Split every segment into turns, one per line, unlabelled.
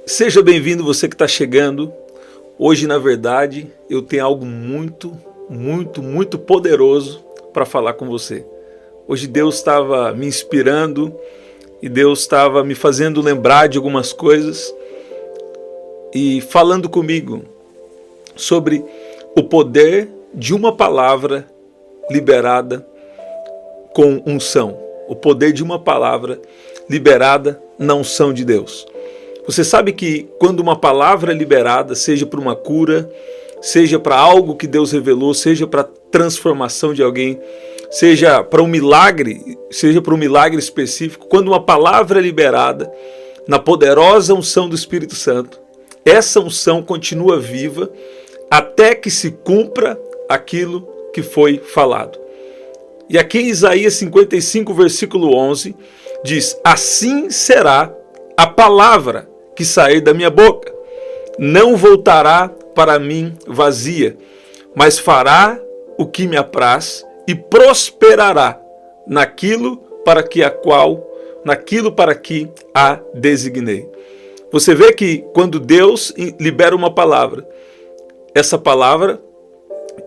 Seja bem-vindo você que está chegando. Hoje, na verdade, eu tenho algo muito poderoso para falar com você. Hoje Deus estava me inspirando e Deus estava me fazendo lembrar de algumas coisas e falando comigo sobre o poder de uma palavra liberada com unção. O poder de uma palavra liberada na unção de Deus. Você sabe que quando uma palavra é liberada, seja para uma cura, seja para algo que Deus revelou, seja para a transformação de alguém, seja para um milagre específico, quando uma palavra é liberada na poderosa unção do Espírito Santo, essa unção continua viva até que se cumpra aquilo que foi falado. E aqui em Isaías 55, versículo 11, diz: assim será a palavra que sair da minha boca, não voltará para mim vazia, mas fará o que me apraz e prosperará naquilo para que a designei. Você vê que quando Deus libera uma palavra, essa palavra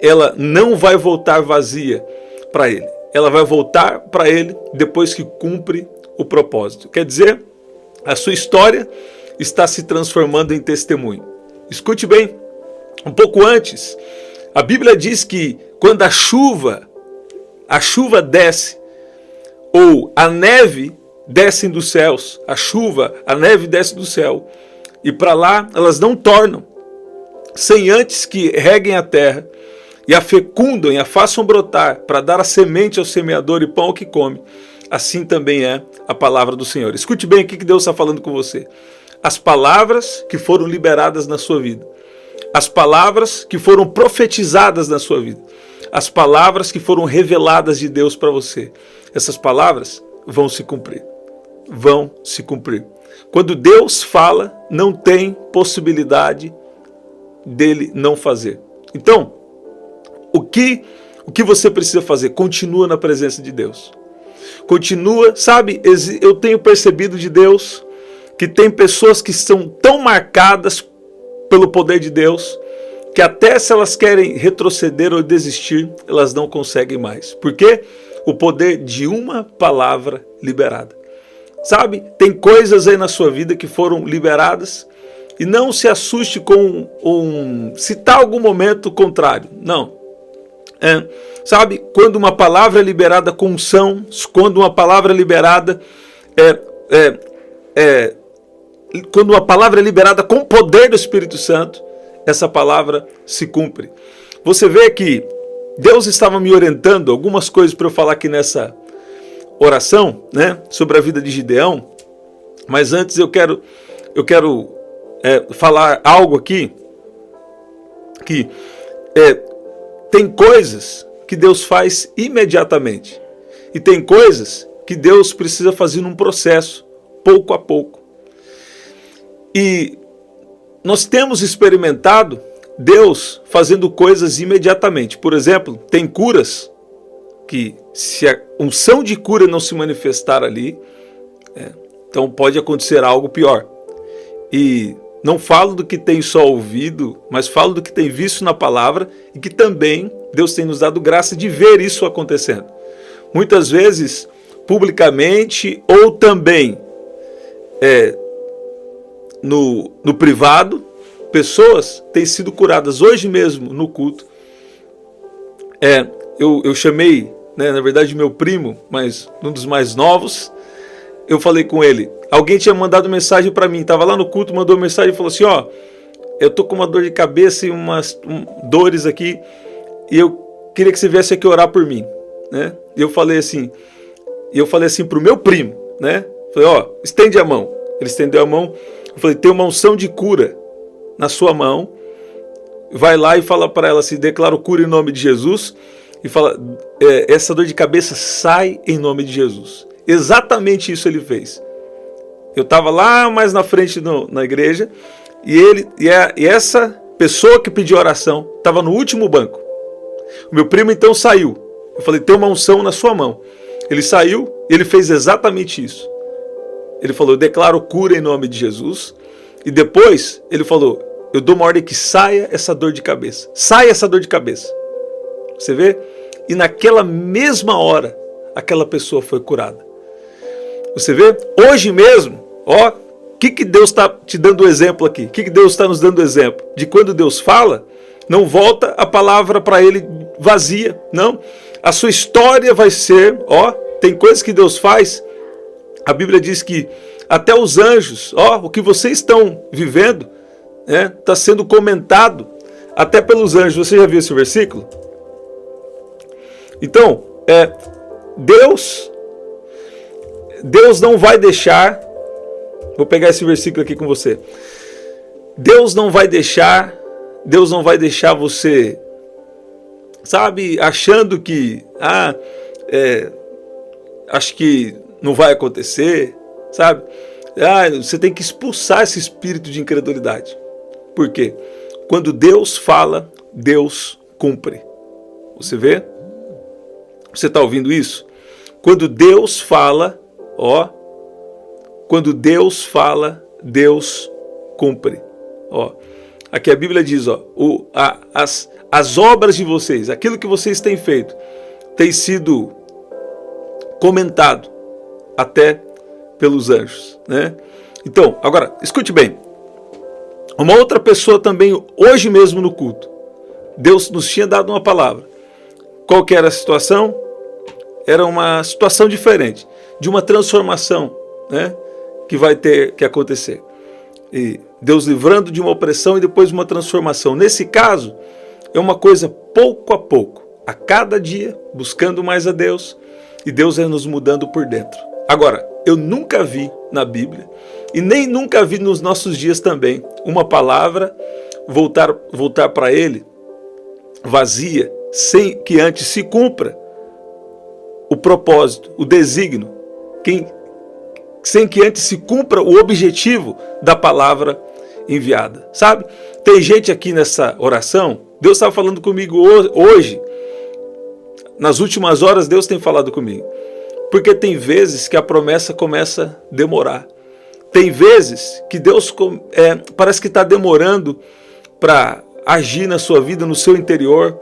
ela não vai voltar vazia para ele. Ela vai voltar para ele depois que cumpre o propósito. Quer dizer, a sua história está se transformando em testemunho. Escute bem, um pouco antes, a Bíblia diz que quando a chuva desce, ou a neve desce dos céus, a neve desce do céu, e para lá elas não tornam, sem antes que reguem a terra, e a fecundam e a façam brotar, para dar a semente ao semeador e pão ao que come. Assim também é a palavra do Senhor. Escute bem o que Deus está falando com você. As palavras que foram liberadas na sua vida, as palavras que foram profetizadas na sua vida, as palavras que foram reveladas de Deus para você, essas palavras vão se cumprir. Vão se cumprir. Quando Deus fala, não tem possibilidade dele não fazer. Então, o que você precisa fazer? Continua na presença de Deus. Continua, sabe, eu tenho percebido de Deus que tem pessoas que são tão marcadas pelo poder de Deus que até se elas querem retroceder ou desistir, elas não conseguem mais. Por quê? O poder de uma palavra liberada. Sabe, tem coisas aí na sua vida que foram liberadas e não se assuste com citar algum momento contrário. Não. Sabe, quando uma palavra é liberada com unção, quando uma palavra é liberada quando uma palavra é liberada com o poder do Espírito Santo, essa palavra se cumpre. Você vê que Deus estava me orientando algumas coisas para eu falar aqui nessa oração, né, sobre a vida de Gideão, mas antes eu quero falar algo aqui que tem coisas que Deus faz imediatamente e tem coisas que Deus precisa fazer num processo, pouco a pouco. E nós temos experimentado Deus fazendo coisas imediatamente. Por exemplo, tem curas que, se a unção de cura não se manifestar ali, então pode acontecer algo pior. E não falo do que tem só ouvido, mas falo do que tem visto na palavra e que também Deus tem nos dado graça de ver isso acontecendo. Muitas vezes, publicamente ou também no privado, pessoas têm sido curadas. Hoje mesmo, no culto, eu chamei, né, na verdade, meu primo, mas um dos mais novos, eu falei com ele. Alguém tinha mandado mensagem para mim, estava lá no culto, mandou mensagem e falou assim: ó, eu tô com uma dor de cabeça e umas dores aqui, e eu queria que você viesse aqui orar por mim, né? E eu falei assim pro meu primo, né? Falei: ó, estende a mão. Ele estendeu a mão. Eu falei: tem uma unção de cura na sua mão. Vai lá e fala para ela assim: declara cura em nome de Jesus. E fala: essa dor de cabeça sai em nome de Jesus. Exatamente isso ele fez. Eu estava lá mais na frente na igreja e essa pessoa que pediu oração estava no último banco. O meu primo então saiu. Eu falei: tem uma unção na sua mão. Ele saiu e ele fez exatamente isso. Ele falou, eu declaro cura em nome de Jesus. E depois ele falou, eu dou uma ordem que saia essa dor de cabeça. Saia essa dor de cabeça. Você vê? E naquela mesma hora, aquela pessoa foi curada. Você vê? Hoje mesmo, ó, o que Deus está te dando exemplo aqui? O que Deus está nos dando exemplo? De quando Deus fala, não volta a palavra para ele vazia, não. A sua história vai ser, ó, tem coisas que Deus faz. A Bíblia diz que até os anjos, ó, o que vocês estão vivendo, está sendo comentado até pelos anjos. Você já viu esse versículo? Então, Deus não vai deixar, vou pegar esse versículo aqui com você. Deus não vai deixar você, sabe, achando que, acho que não vai acontecer, sabe? Você tem que expulsar esse espírito de incredulidade. Por quê? Quando Deus fala, Deus cumpre. Você vê? Você está ouvindo isso? Quando Deus fala, ó, quando Deus fala, Deus cumpre. Ó, aqui a Bíblia diz, ó, as obras de vocês, aquilo que vocês têm feito, tem sido comentado até pelos anjos, né? Então, agora, escute bem. Uma outra pessoa também, hoje mesmo no culto, Deus nos tinha dado uma palavra. Qual que era a situação? Era uma situação diferente, de uma transformação, né, que vai ter que acontecer. E Deus livrando de uma opressão e depois uma transformação. Nesse caso, é uma coisa pouco a pouco, a cada dia, buscando mais a Deus, e Deus é nos mudando por dentro. Agora, eu nunca vi na Bíblia, e nem nunca vi nos nossos dias também, uma palavra voltar para Ele vazia, sem que antes se cumpra o propósito, o desígnio, sem que antes se cumpra o objetivo da palavra enviada. Sabe? Tem gente aqui nessa oração, Deus estava falando comigo hoje, nas últimas horas Deus tem falado comigo, porque tem vezes que a promessa começa a demorar. Tem vezes que Deus parece que está demorando para agir na sua vida, no seu interior,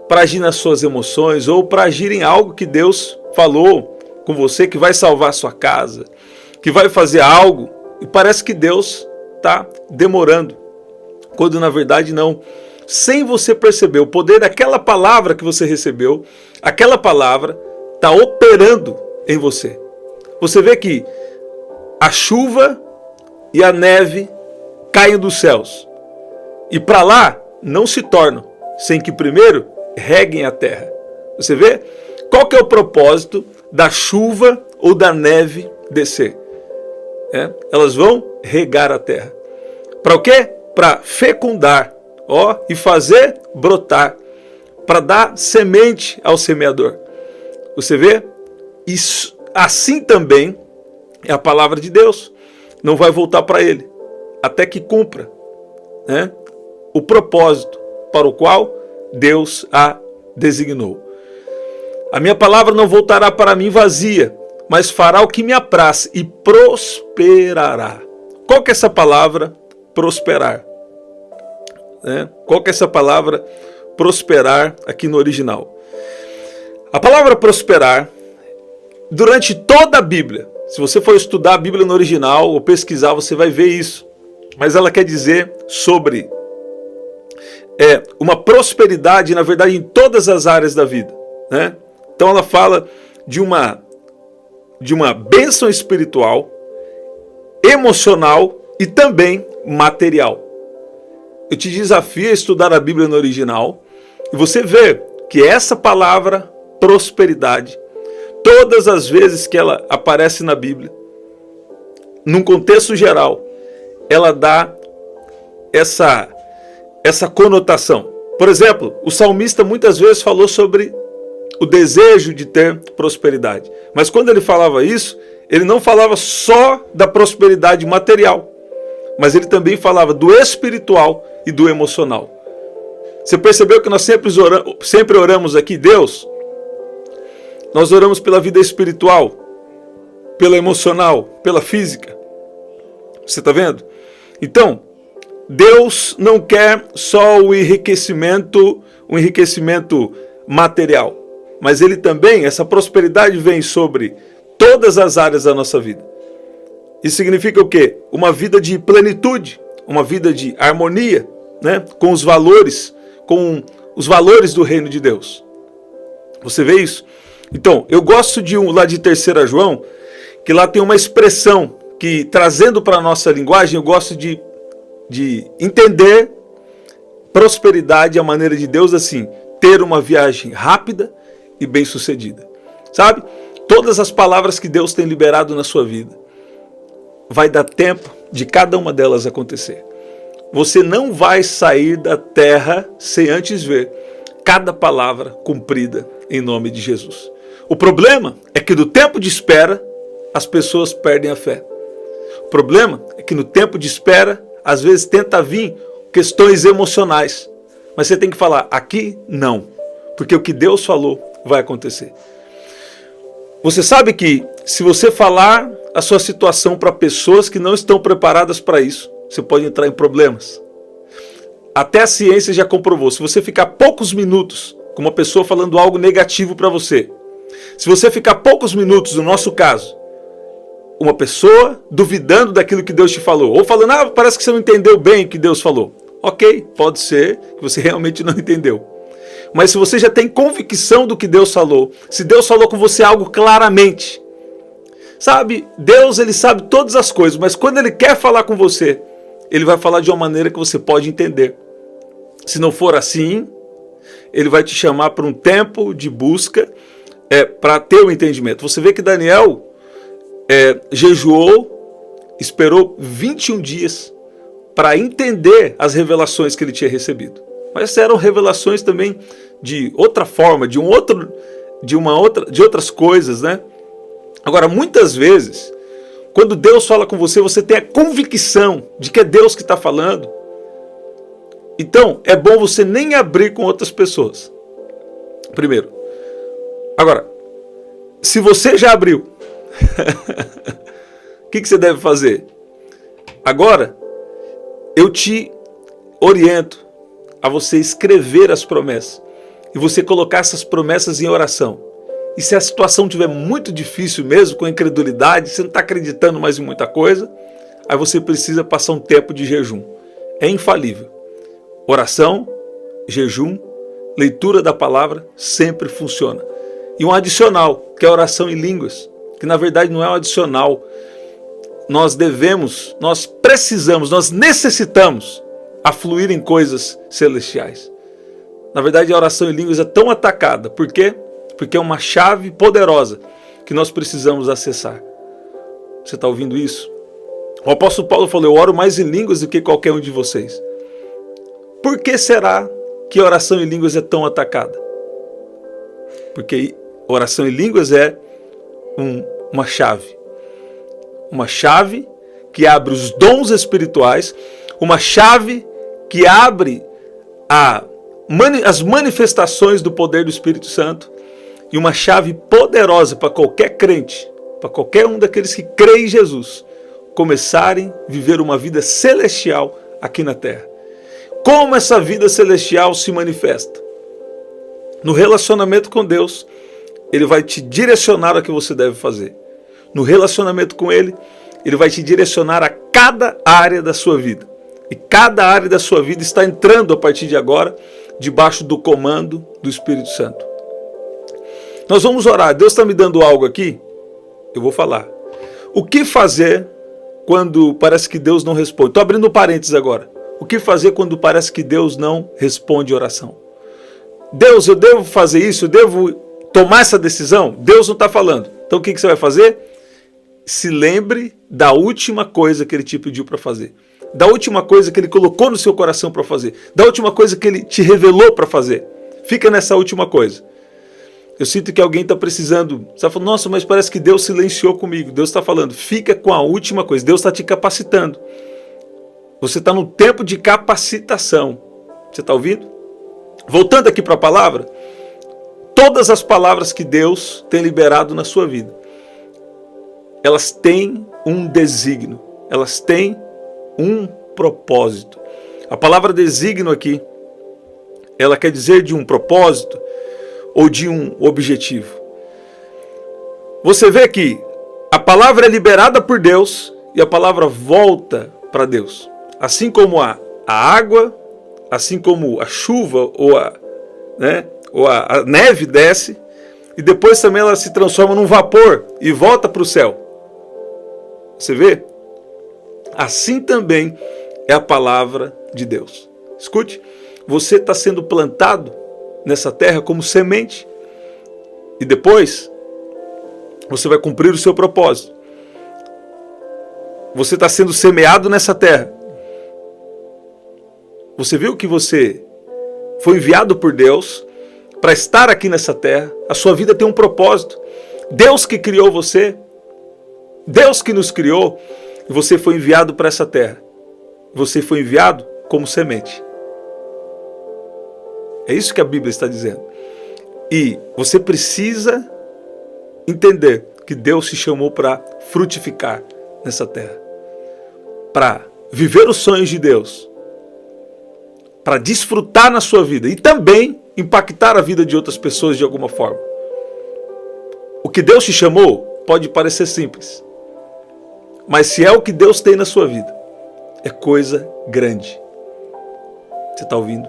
para agir nas suas emoções, ou para agir em algo que Deus falou com você, que vai salvar a sua casa, que vai fazer algo, e parece que Deus está demorando, quando na verdade não. Sem você perceber o poder daquela palavra que você recebeu, aquela palavra está operando em você. Você vê que a chuva e a neve caem dos céus, e para lá não se tornam, sem que primeiro reguem a terra. Você vê? Qual que é o propósito da chuva ou da neve descer? Elas vão regar a terra. Para o quê? Para fecundar, ó, e fazer brotar, para dar semente ao semeador. Você vê? Isso, assim também é a palavra de Deus. Não vai voltar para Ele, até que cumpra, né, o propósito para o qual Deus a designou. A minha palavra não voltará para mim vazia, mas fará o que me apraz e prosperará. Qual que é essa palavra prosperar? Qual que é essa palavra prosperar aqui no original? A palavra prosperar, durante toda a Bíblia, se você for estudar a Bíblia no original ou pesquisar, você vai ver isso. Mas ela quer dizer sobre uma prosperidade, na verdade, em todas as áreas da vida, né? Então ela fala de uma bênção espiritual, emocional e também material. Eu te desafio a estudar a Bíblia no original e você vê que essa palavra prosperidade, todas as vezes que ela aparece na Bíblia, num contexto geral, ela dá essa conotação. Por exemplo, o salmista muitas vezes falou sobre o desejo de ter prosperidade. Mas quando ele falava isso, ele não falava só da prosperidade material, mas ele também falava do espiritual e do emocional. Você percebeu que nós sempre oramos aqui, Deus? Nós oramos pela vida espiritual, pela emocional, pela física. Você está vendo? Então, Deus não quer só o enriquecimento material, mas Ele também, essa prosperidade vem sobre todas as áreas da nossa vida. Isso significa o quê? Uma vida de plenitude, uma vida de harmonia, né? Com os valores do reino de Deus. Você vê isso? Então, eu gosto de lá de 3 João, que lá tem uma expressão que, trazendo para a nossa linguagem, eu gosto de entender prosperidade, a maneira de Deus, assim, ter uma viagem rápida e bem-sucedida. Sabe? Todas as palavras que Deus tem liberado na sua vida, vai dar tempo de cada uma delas acontecer. Você não vai sair da terra sem antes ver cada palavra cumprida em nome de Jesus. O problema é que no tempo de espera, as pessoas perdem a fé. O problema é que no tempo de espera, às vezes tenta vir questões emocionais. Mas você tem que falar, aqui não. Porque o que Deus falou vai acontecer. Você sabe que se você falar a sua situação para pessoas que não estão preparadas para isso, você pode entrar em problemas. Até a ciência já comprovou. Se você ficar poucos minutos com uma pessoa falando algo negativo para você, se você ficar poucos minutos, no nosso caso, uma pessoa duvidando daquilo que Deus te falou, ou falando, parece que você não entendeu bem o que Deus falou. Ok, pode ser que você realmente não entendeu. Mas se você já tem convicção do que Deus falou, se Deus falou com você algo claramente, sabe, Deus, ele sabe todas as coisas, mas quando ele quer falar com você, ele vai falar de uma maneira que você pode entender. Se não for assim, ele vai te chamar para um tempo de busca para ter o entendimento. Você vê que Daniel jejuou, esperou 21 dias para entender as revelações que ele tinha recebido. Mas eram revelações também de outra forma, de outras coisas, né? Agora, muitas vezes, quando Deus fala com você, você tem a convicção de que é Deus que está falando. Então, é bom você nem abrir com outras pessoas. Primeiro. Agora, se você já abriu, o que você deve fazer? Agora, eu te oriento a você escrever as promessas e você colocar essas promessas em oração. E se a situação estiver muito difícil mesmo, com incredulidade, você não está acreditando mais em muita coisa, aí você precisa passar um tempo de jejum. É infalível. Oração, jejum, leitura da palavra sempre funciona. E um adicional, que é a oração em línguas, que na verdade não é um adicional. Nós precisamos, nós necessitamos afluir em coisas celestiais. Na verdade, a oração em línguas é tão atacada. Por quê? Porque é uma chave poderosa que nós precisamos acessar. Você está ouvindo isso? O apóstolo Paulo falou, eu oro mais em línguas do que qualquer um de vocês. Por que será que a oração em línguas é tão atacada? Porque oração em línguas é uma chave. Uma chave que abre os dons espirituais, uma chave que abre as manifestações do poder do Espírito Santo e uma chave poderosa para qualquer crente, para qualquer um daqueles que crê em Jesus, começarem a viver uma vida celestial aqui na terra. Como essa vida celestial se manifesta? No relacionamento com Deus, Ele vai te direcionar ao que você deve fazer. No relacionamento com Ele, Ele vai te direcionar a cada área da sua vida. E cada área da sua vida está entrando a partir de agora, debaixo do comando do Espírito Santo. Nós vamos orar. Deus está me dando algo aqui? Eu vou falar. O que fazer quando parece que Deus não responde? Estou abrindo parênteses agora. O que fazer quando parece que Deus não responde oração? Deus, eu devo fazer isso? Eu devo tomar essa decisão? Deus não está falando. Então o que você vai fazer? Se lembre da última coisa que Ele te pediu para fazer. Da última coisa que Ele colocou no seu coração para fazer. Da última coisa que Ele te revelou para fazer. Fica nessa última coisa. Eu sinto que alguém está precisando. Você está falando, nossa, mas parece que Deus silenciou comigo. Deus está falando, fica com a última coisa. Deus está te capacitando. Você está no tempo de capacitação. Você está ouvindo? Voltando aqui para a palavra. Todas as palavras que Deus tem liberado na sua vida. elas têm um desígnio, elas têm um propósito. A palavra desígnio aqui, ela quer dizer de um propósito ou de um objetivo. Você vê que a palavra é liberada por Deus e a palavra volta para Deus. Assim como a água, assim como a chuva ou a neve desce, e depois também ela se transforma num vapor e volta para o céu. Você vê? Assim também é a palavra de Deus. Escute, você está sendo plantado nessa terra como semente e depois você vai cumprir o seu propósito. Você está sendo semeado nessa terra. Você viu que você foi enviado por Deus para estar aqui nessa terra. A sua vida tem um propósito. Deus que criou você, Deus que nos criou, e você foi enviado para essa terra. Você foi enviado como semente. É isso que a Bíblia está dizendo. E você precisa entender que Deus te chamou para frutificar nessa terra, para viver os sonhos de Deus, para desfrutar na sua vida e também impactar a vida de outras pessoas de alguma forma. O que Deus te chamou pode parecer simples, mas se é o que Deus tem na sua vida, é coisa grande. Você está ouvindo?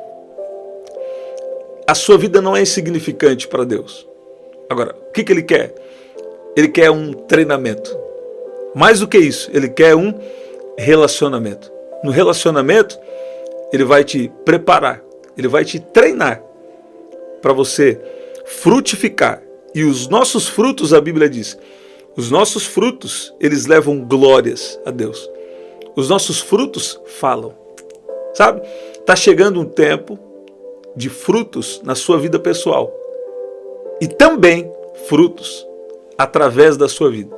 A sua vida não é insignificante para Deus. Agora, o que Ele quer? Ele quer um treinamento. Mais do que isso, Ele quer um relacionamento. No relacionamento, Ele vai te preparar, Ele vai te treinar para você frutificar. E os nossos frutos, a Bíblia diz, os nossos frutos, eles levam glórias a Deus. Os nossos frutos falam. Sabe? Está chegando um tempo de frutos na sua vida pessoal. E também frutos através da sua vida.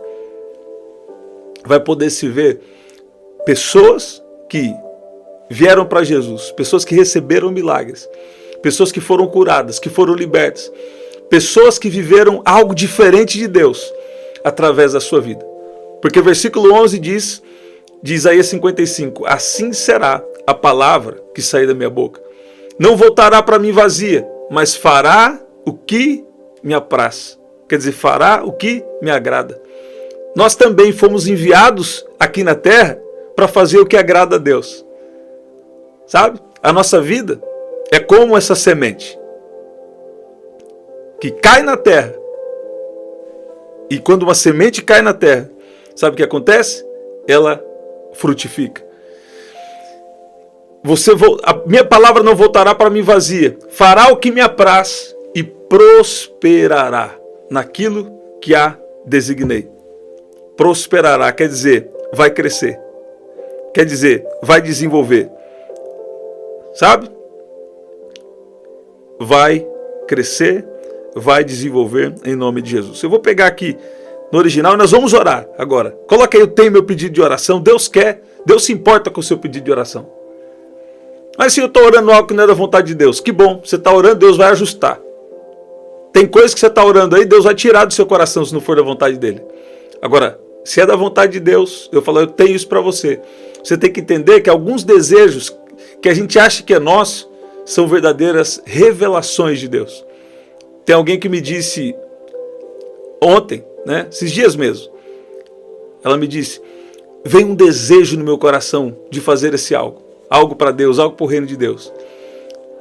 Vai poder se ver pessoas que vieram para Jesus, pessoas que receberam milagres, pessoas que foram curadas, que foram libertas, pessoas que viveram algo diferente de Deus através da sua vida. Porque versículo 11 diz, de Isaías 55, assim será a palavra que sair da minha boca. Não voltará para mim vazia, mas fará o que me apraz. Quer dizer, fará o que me agrada. Nós também fomos enviados aqui na terra para fazer o que agrada a Deus. Sabe? A nossa vida é como essa semente que cai na terra. E quando uma semente cai na terra, sabe o que acontece? Ela frutifica. A minha palavra não voltará para mim vazia. Fará o que me apraz e prosperará naquilo que a designei. Prosperará quer dizer, vai crescer. Quer dizer, vai desenvolver. Sabe? Vai crescer, vai desenvolver em nome de Jesus. Eu vou pegar aqui no original e nós vamos orar agora. Coloca aí, eu tenho meu pedido de oração. Deus quer, Deus se importa com o seu pedido de oração. Mas se eu estou orando algo que não é da vontade de Deus, que bom, você está orando, Deus vai ajustar. Tem coisas que você está orando aí, Deus vai tirar do seu coração se não for da vontade dele. Agora, se é da vontade de Deus, eu falo, eu tenho isso para você. Você tem que entender que alguns desejos que a gente acha que é nosso, são verdadeiras revelações de Deus. Tem alguém que me disse ontem, esses dias mesmo, ela me disse, vem um desejo no meu coração de fazer esse algo para Deus, algo para o reino de Deus.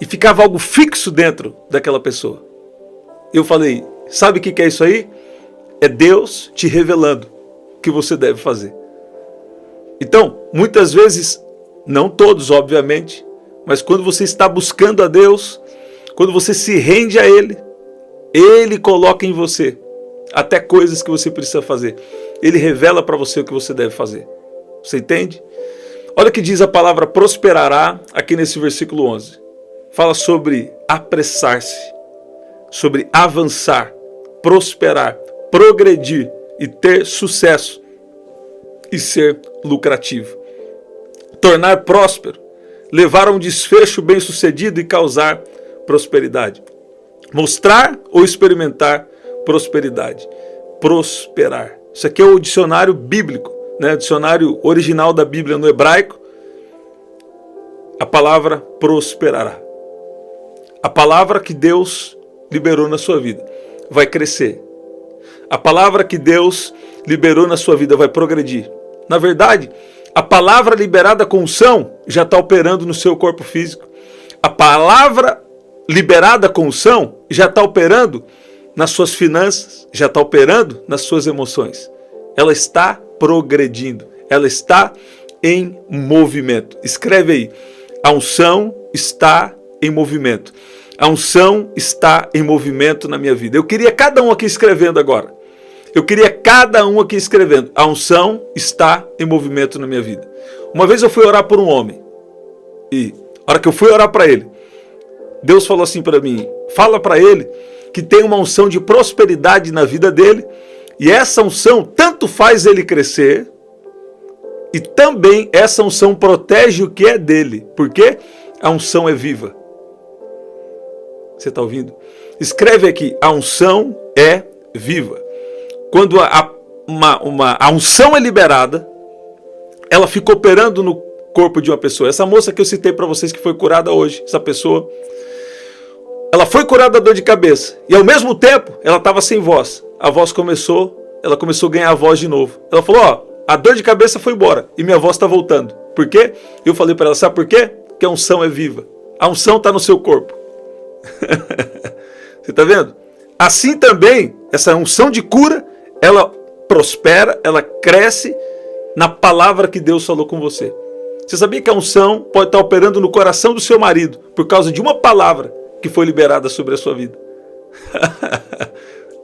E ficava algo fixo dentro daquela pessoa. Eu falei, sabe o que é isso aí? É Deus te revelando o que você deve fazer. Então, muitas vezes, não todos, obviamente, mas quando você está buscando a Deus, quando você se rende a Ele, Ele coloca em você até coisas que você precisa fazer. Ele revela para você o que você deve fazer. Você entende? Olha o que diz a palavra prosperará aqui nesse versículo 11. Fala sobre apressar-se, sobre avançar, prosperar, progredir e ter sucesso e ser lucrativo. Tornar próspero, levar a um desfecho bem-sucedido e causar prosperidade. Mostrar ou experimentar prosperidade. Prosperar. Isso aqui é o dicionário bíblico, né? O dicionário original da Bíblia no hebraico. A palavra prosperará. A palavra que Deus liberou na sua vida vai crescer. A palavra que Deus liberou na sua vida vai progredir. Na verdade, a palavra liberada com unção já está operando no seu corpo físico. A palavra liberada com unção já está operando nas suas finanças, já está operando nas suas emoções. Ela está progredindo, ela está em movimento. Escreve aí, a unção está em movimento. A unção está em movimento na minha vida. Eu queria cada um aqui escrevendo agora. Eu queria cada um aqui escrevendo. A unção está em movimento na minha vida. Uma vez eu fui orar por um homem. E a hora que eu fui orar para ele, Deus falou assim para mim, fala para ele que tem uma unção de prosperidade na vida dele. E essa unção tanto faz ele crescer, e também essa unção protege o que é dele. Porque a unção é viva. Você está ouvindo? Escreve aqui, a unção é viva. Quando a unção é liberada, ela fica operando no corpo de uma pessoa. Essa moça que eu citei para vocês que foi curada hoje, essa pessoa, ela foi curada da dor de cabeça. E ao mesmo tempo, ela estava sem voz. A voz ela começou a ganhar a voz de novo. Ela falou, ó, a dor de cabeça foi embora e minha voz está voltando. Por quê? Eu falei para ela, sabe por quê? Porque a unção é viva. A unção está no seu corpo. Você está vendo? Assim também, essa unção de cura, ela prospera, ela cresce na palavra que Deus falou com você. Você sabia que a unção pode estar operando no coração do seu marido por causa de uma palavra que foi liberada sobre a sua vida?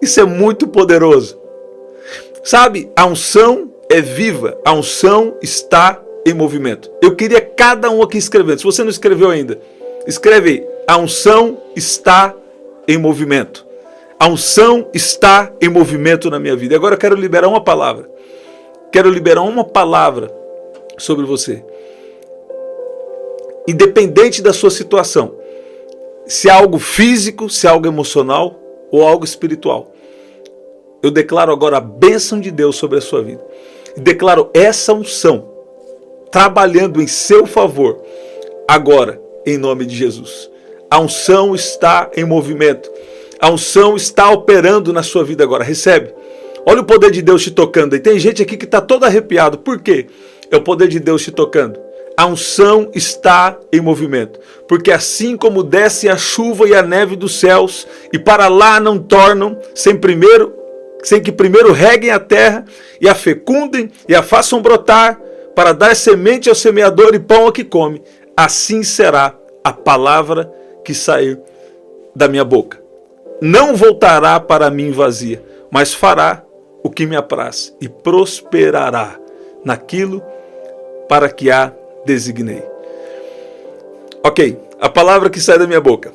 Isso é muito poderoso. Sabe, a unção é viva, a unção está em movimento. Eu queria cada um aqui escrevendo. Se você não escreveu ainda, escreve aí. A unção está em movimento. A unção está em movimento na minha vida. Agora eu quero liberar uma palavra. Quero liberar uma palavra sobre você. Independente da sua situação. Se é algo físico, se é algo emocional ou algo espiritual. Eu declaro agora a bênção de Deus sobre a sua vida. Declaro essa unção trabalhando em seu favor agora, em nome de Jesus. A unção está em movimento. A unção está operando na sua vida agora. Recebe. Olha o poder de Deus te tocando. E tem gente aqui que está todo arrepiado. Por quê? É o poder de Deus te tocando. A unção está em movimento. Porque assim como desce a chuva e a neve dos céus, e para lá não tornam, sem que primeiro reguem a terra, e a fecundem, e a façam brotar, para dar semente ao semeador e pão ao que come, assim será a palavra que sair da minha boca. Não voltará para mim vazia, mas fará o que me apraz e prosperará naquilo para que a designei. Ok, a palavra que sai da minha boca.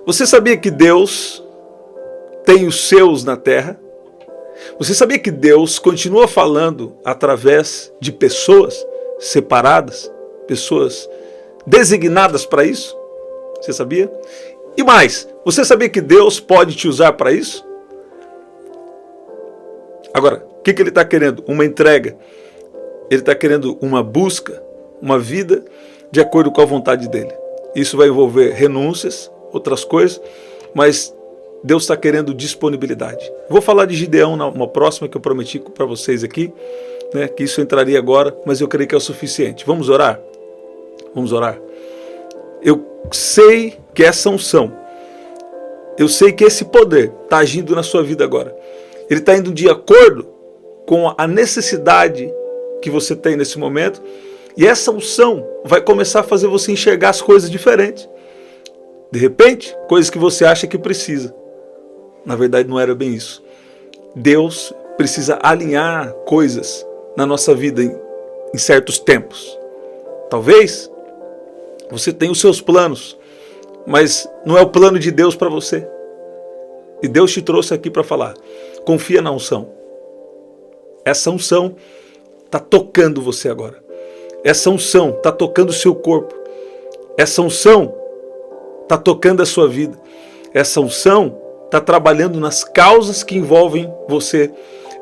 Você sabia que Deus tem os seus na terra? Você sabia que Deus continua falando através de pessoas separadas, pessoas designadas para isso? Você sabia? E mais, você sabia que Deus pode te usar para isso? Agora, o que Ele está querendo? Uma entrega. Ele está querendo uma busca, uma vida de acordo com a vontade dEle. Isso vai envolver renúncias, outras coisas, mas Deus está querendo disponibilidade. Vou falar de Gideão numa próxima que eu prometi para vocês aqui, né, que isso entraria agora, mas eu creio que é o suficiente. Vamos orar? Vamos orar. Eu sei que essa unção, eu sei que esse poder está agindo na sua vida agora. Ele está indo de acordo com a necessidade que você tem nesse momento, e essa unção vai começar a fazer você enxergar as coisas diferentes. De repente, coisas que você acha que precisa. Na verdade, não era bem isso. Deus precisa alinhar coisas na nossa vida em certos tempos. Talvez você tenha os seus planos, mas não é o plano de Deus para você. E Deus te trouxe aqui para falar. Confia na unção. Essa unção está tocando você agora. Essa unção está tocando o seu corpo. Essa unção está tocando a sua vida. Essa unção está trabalhando nas causas que envolvem você.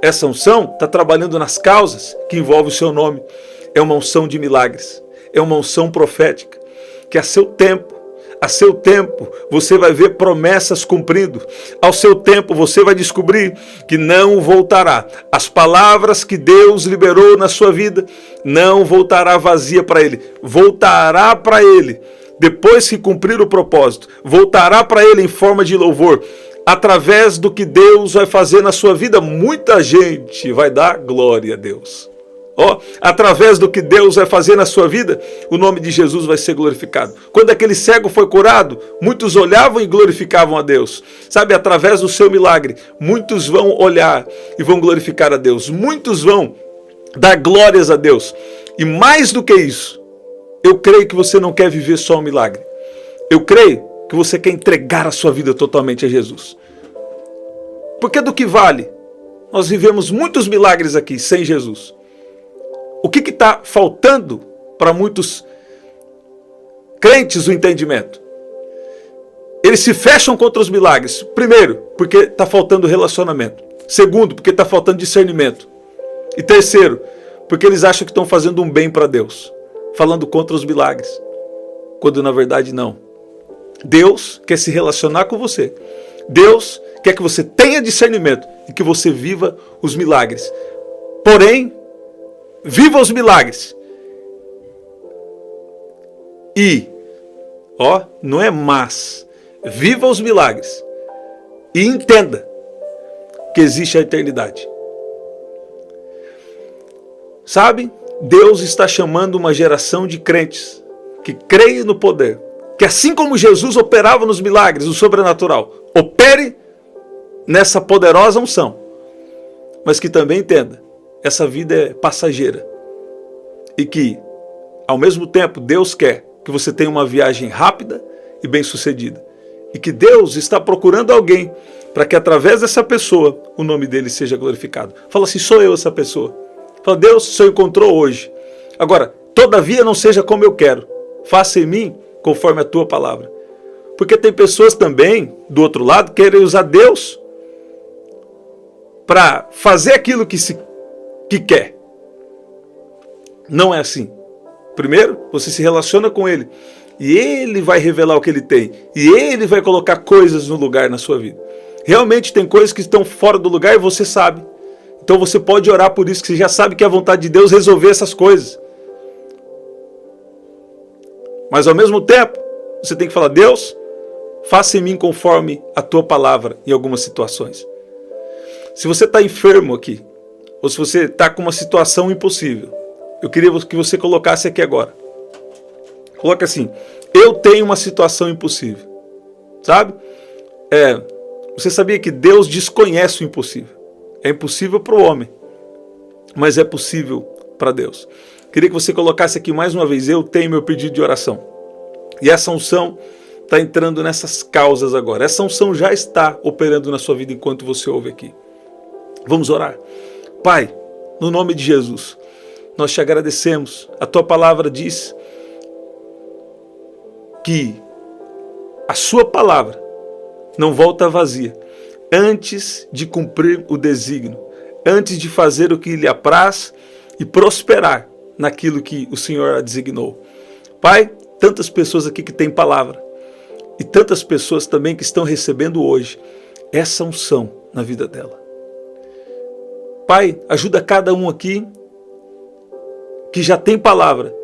Essa unção está trabalhando nas causas que envolvem o seu nome. É uma unção de milagres. É uma unção profética. Que a seu tempo você vai ver promessas cumprindo. Ao seu tempo você vai descobrir que não voltará. As palavras que Deus liberou na sua vida não voltará vazia para Ele. Voltará para Ele depois que cumprir o propósito. Voltará para Ele em forma de louvor. Através do que Deus vai fazer na sua vida, muita gente vai dar glória a Deus. Através do que Deus vai fazer na sua vida, o nome de Jesus vai ser glorificado. Quando aquele cego foi curado, muitos olhavam e glorificavam a Deus. Sabe, através do seu milagre, muitos vão olhar e vão glorificar a Deus. Muitos vão dar glórias a Deus. E mais do que isso, eu creio que você não quer viver só um milagre. Eu creio que você quer entregar a sua vida totalmente a Jesus. Porque do que vale? Nós vivemos muitos milagres aqui sem Jesus. O que está faltando para muitos crentes o entendimento? Eles se fecham contra os milagres. Primeiro, porque está faltando relacionamento. Segundo, porque está faltando discernimento. E terceiro, porque eles acham que estão fazendo um bem para Deus, falando contra os milagres, quando na verdade não. Deus quer se relacionar com você. Deus quer que você tenha discernimento e que você viva os milagres. Porém, viva os milagres. E, não é mas, viva os milagres. E entenda que existe a eternidade. Sabe, Deus está chamando uma geração de crentes que creem no poder. Que assim como Jesus operava nos milagres, no sobrenatural, opere nessa poderosa unção. Mas que também entenda, essa vida é passageira. E que, ao mesmo tempo, Deus quer que você tenha uma viagem rápida e bem-sucedida. E que Deus está procurando alguém para que através dessa pessoa o nome dele seja glorificado. Fala assim, sou eu essa pessoa. Fala, Deus, o Senhor encontrou hoje. Agora, todavia não seja como eu quero. Faça em mim conforme a tua palavra. Porque tem pessoas também, do outro lado, que querem usar Deus para fazer aquilo que quer. Não é assim. Primeiro, você se relaciona com Ele. E Ele vai revelar o que Ele tem. E Ele vai colocar coisas no lugar na sua vida. Realmente tem coisas que estão fora do lugar e você sabe. Então você pode orar por isso, que você já sabe que é a vontade de Deus resolver essas coisas. Mas ao mesmo tempo, você tem que falar, Deus, faça em mim conforme a tua palavra em algumas situações. Se você está enfermo aqui, ou se você está com uma situação impossível, eu queria que você colocasse aqui agora. Coloca assim, eu tenho uma situação impossível. Sabe? Você sabia que Deus desconhece o impossível. É impossível para o homem, mas é possível para Deus. Queria que você colocasse aqui mais uma vez, eu tenho meu pedido de oração. E essa unção está entrando nessas causas agora. Essa unção já está operando na sua vida enquanto você ouve aqui. Vamos orar. Pai, no nome de Jesus, nós te agradecemos. A tua palavra diz que a sua palavra não volta vazia, antes de cumprir o desígnio, antes de fazer o que lhe apraz e prosperar naquilo que o Senhor a designou. Pai, tantas pessoas aqui que têm palavra e tantas pessoas também que estão recebendo hoje essa unção na vida dela. Pai, ajuda cada um aqui que já tem palavra.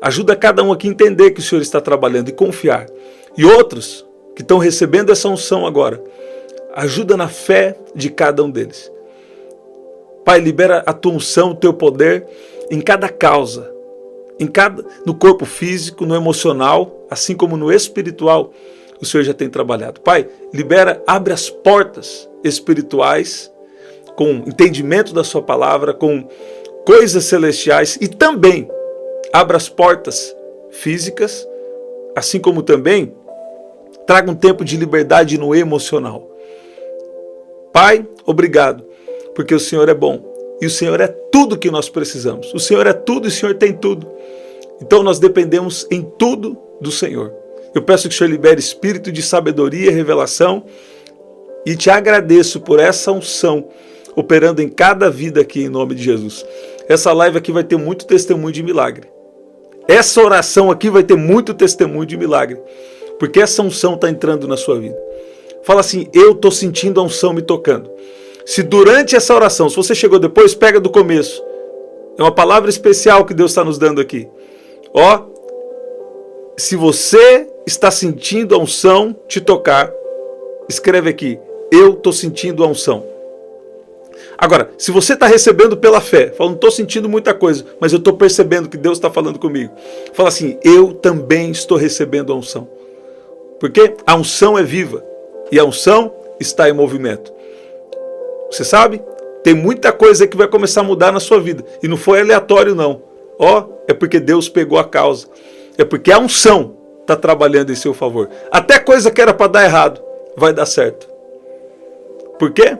Ajuda cada um aqui a entender que o Senhor está trabalhando e confiar. E outros que estão recebendo essa unção agora, ajuda na fé de cada um deles. Pai, libera a tua unção, o teu poder em cada causa, no corpo físico, no emocional, assim como no espiritual, o Senhor já tem trabalhado. Pai, abre as portas espirituais, com entendimento da sua palavra, com coisas celestiais, e também abra as portas físicas, assim como também traga um tempo de liberdade no emocional. Pai, obrigado, porque o Senhor é bom. E o Senhor é tudo que nós precisamos. O Senhor é tudo e o Senhor tem tudo. Então nós dependemos em tudo do Senhor. Eu peço que o Senhor libere espírito de sabedoria e revelação. E te agradeço por essa unção operando em cada vida aqui em nome de Jesus. Essa live aqui vai ter muito testemunho de milagre. Essa oração aqui vai ter muito testemunho de milagre. Porque essa unção está entrando na sua vida. Fala assim, eu estou sentindo a unção me tocando. Se durante essa oração, se você chegou depois, pega do começo. É uma palavra especial que Deus está nos dando aqui. Ó, se você está sentindo a unção te tocar, escreve aqui, eu estou sentindo a unção. Agora, se você está recebendo pela fé, fala, não estou sentindo muita coisa, mas eu estou percebendo que Deus está falando comigo. Fala assim, eu também estou recebendo a unção. Porque a unção é viva e a unção está em movimento. Você sabe? Tem muita coisa que vai começar a mudar na sua vida. E não foi aleatório não. Ó, é porque Deus pegou a causa. É porque a unção está trabalhando em seu favor. Até coisa que era para dar errado, vai dar certo. Por quê?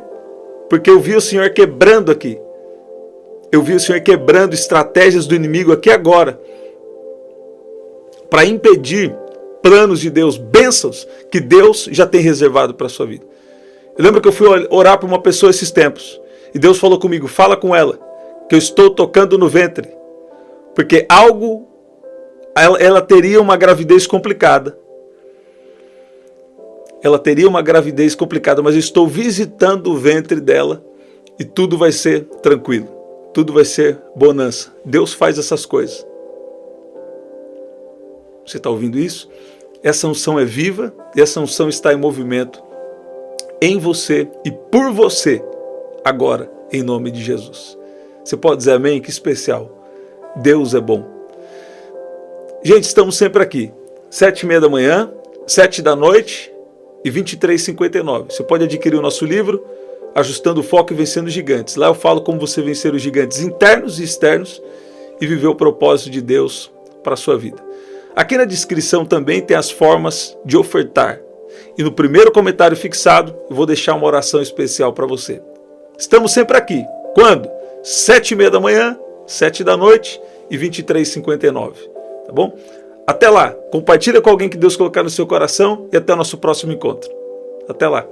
Porque eu vi o Senhor quebrando aqui. Eu vi o Senhor quebrando estratégias do inimigo aqui agora. Para impedir planos de Deus, bênçãos que Deus já tem reservado para a sua vida. Eu lembro que eu fui orar para uma pessoa esses tempos. E Deus falou comigo, fala com ela, que eu estou tocando no ventre. Porque ela teria uma gravidez complicada. Ela teria uma gravidez complicada, mas eu estou visitando o ventre dela e tudo vai ser tranquilo. Tudo vai ser bonança. Deus faz essas coisas. Você está ouvindo isso? Essa unção é viva e essa unção está em movimento em você e por você agora, em nome de Jesus. Você pode dizer amém? Que especial. Deus é bom. Gente, estamos sempre aqui. 7h30 da manhã, 7 da noite e 23h59. Você pode adquirir o nosso livro, Ajustando o Foco e Vencendo Gigantes. Lá eu falo como você vencer os gigantes internos e externos e viver o propósito de Deus para a sua vida. Aqui na descrição também tem as formas de ofertar. E no primeiro comentário fixado, eu vou deixar uma oração especial para você. Estamos sempre aqui. Quando? 7h30 da manhã, 7 da noite e 23h59. Tá bom? Até lá. Compartilha com alguém que Deus colocar no seu coração e até o nosso próximo encontro. Até lá.